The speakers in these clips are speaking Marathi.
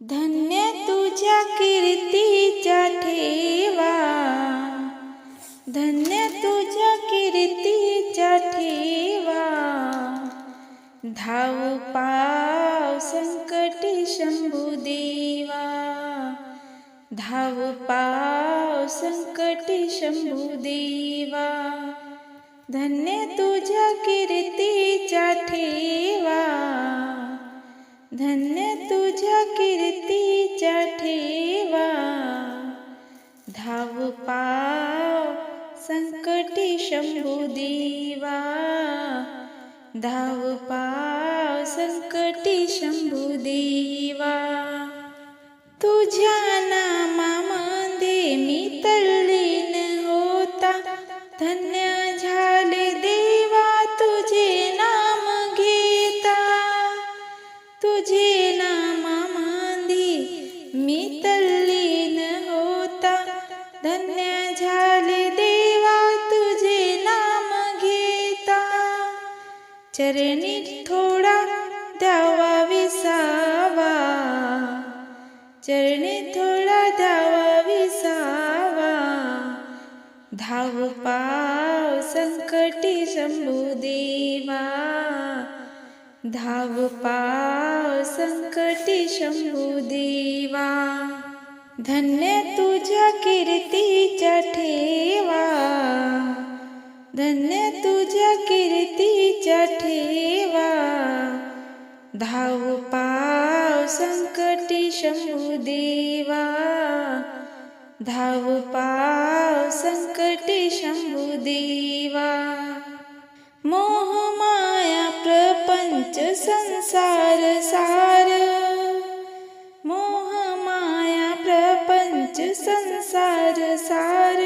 धन्य तुझ्या कीर्तीच्या ठेवा, धन्य तुझ्या कीर्तीच्या ठेवा। धावू पाव संकटी शंभुदेवा, धावू पाव संकटी शंभुदेवा। धन्य तुझ्या कीर्तीच्या ठेवा, धन्य तुझ्या कीर्तीच्या ठेवा। धावू पाव संकटी शंभुदेवा, धावू पाव संकटी शंभुदेवा। तुझ्या नामामध्ये मी तल्लीन होता, धन्य झाले देवा तुझे नाम घेता। तुझे नामामध्ये मी तल्लीन होता, धन्य झाले देवा तुझे नाम घेता। चरणी थोडा द्यावा विसावा, चरणी थोडा द्यावा विसावा। धावू पाव संकटी शंभुदेवा, धावू पाव संकटी शंभुदेवा। धन्य तुझ्या कीर्तीच्या ठेवा, धन्य तुझ्या कीर्तीच्या ठेवा। धावू पाव संकटी शंभुदेवा, धावू पाव संकटी शंभुदेवा। मोह माया प्रपंच संसार सार, मोह माया प्रपंच संसार सार।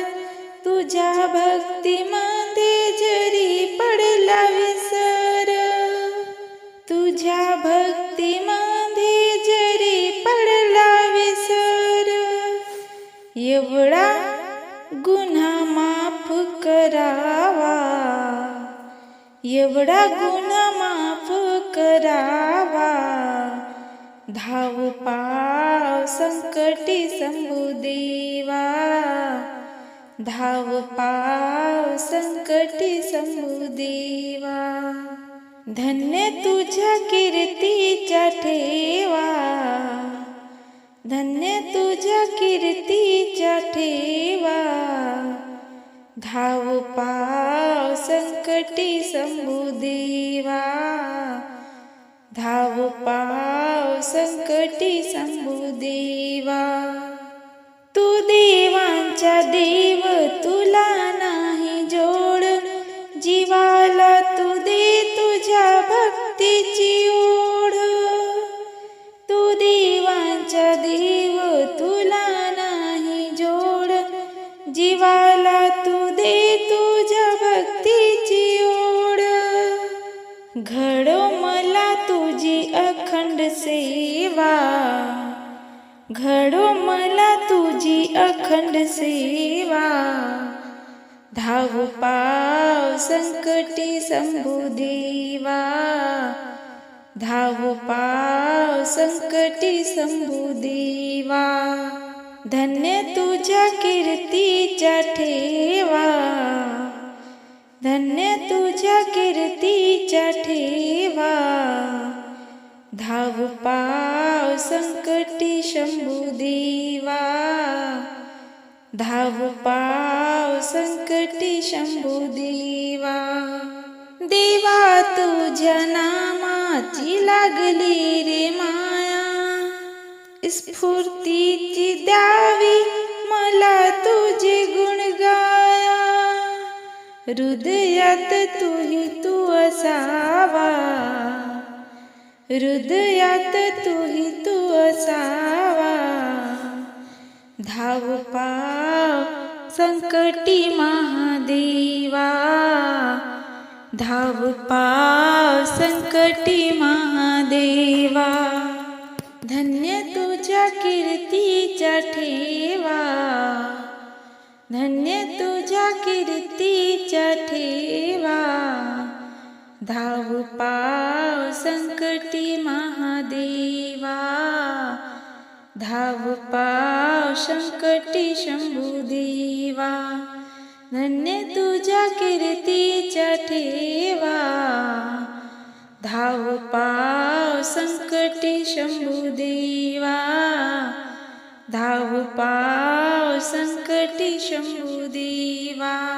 तुझ्या भक्तीमध्ये जरी पडला विसर, तुझ्या भक्तीमध्ये जरी पडला विसर। एवढा गुन्हा माफ करावा, एवढा गुन्हा माफ करावा। धावू पाव संकटी शंभुदेवा, धावू पाव संकटी शंभुदेवा। धन्य तुझ्या कीर्तीच्या ठेवा, धन्य तुझ्या कीर्तीच्या ठेवा। धावू पाव संकटी शंभुदेवा, धावू पाव संकटी शंभुदेवा। तू देवांच्या देव तुला नाही जोड, जीवाला तू दे तुझ्या भक्तीची ओढ। तू देवांच्या देव तुला नाही जोड, जीवाला तू दे तुझ्या भक्तीची ओढ। घडो मला तुझी अखंड सेवा, घडो मला तुझी अखंड सेवा। धावू पाव संकटी शंभुदेवा, धावू पाव संकटी शंभुदेवा। धन्य तुझ्या कीर्तीच्या ठेवा, धन्य तुझ्या कीर्तीच्या ठेवा। धावू पाव संकटी शंभुदेवा, धावू पाव संकटी शंभुदेवा। देवा तुझ्या नामाची लागली रे माया, स्फूर्तीची द्यावी मला तुझे गुण गाया। हृदयात तूही तू असावा, हृदयात तूही तू असावा। धावू पाव संकटी महादेवा, धावू पाव संकटी महादेवा। धन्य तुझ्या कीर्तीच्या ठेवा, धन्य तुझ्या कीर्तीच्या ठेवा। धावू पाव संकटी महादेवा, धाव पाव संकटी शंभुदेवा. धन्य तुझ्या कीर्तीच्या ठेवा, धाव पाव संकटी शंभुदेवा. धाव पाव संकटी शंभुदेवा.